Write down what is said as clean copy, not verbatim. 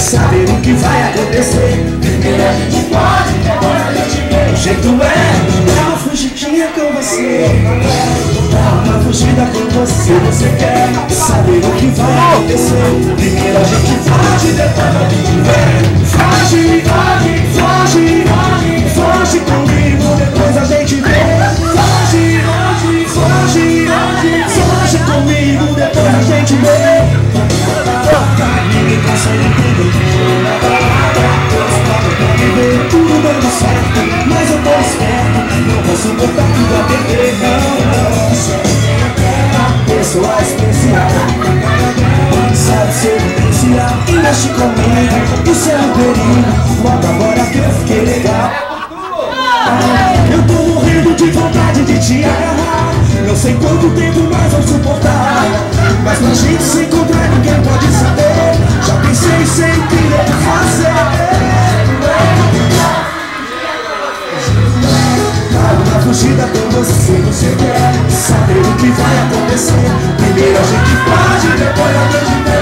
saber o que vai acontecer. Primeiro a gente pode, depois a gente vê. O jeito é dar uma fugidinha com você, dar uma fugida com você. Você quer saber o que vai acontecer. Primeiro a gente foge, depois a gente vê. Foge, foge, foge, foge, foge comigo, depois a gente vê. Foge, foge, foge, foge, foge comigo, depois a gente vê. Ninguém consegue entender tudo dando certo, mas eu tô esperto. Não posso botar tudo a perder, não. Pessoa especial, sabe ser potencial. Investe comigo, isso é um perigo. Logo agora que eu fiquei legal. Eu tô morrendo de vontade de te agarrar. Não sei quanto tempo mais vou suportar, mas pra gente se encontrar ninguém pode saber. Já pensei sem querer fazer. Uma fugida com você, você quer saber o que vai acontecer. Primeiro a gente pode, depois a gente vê.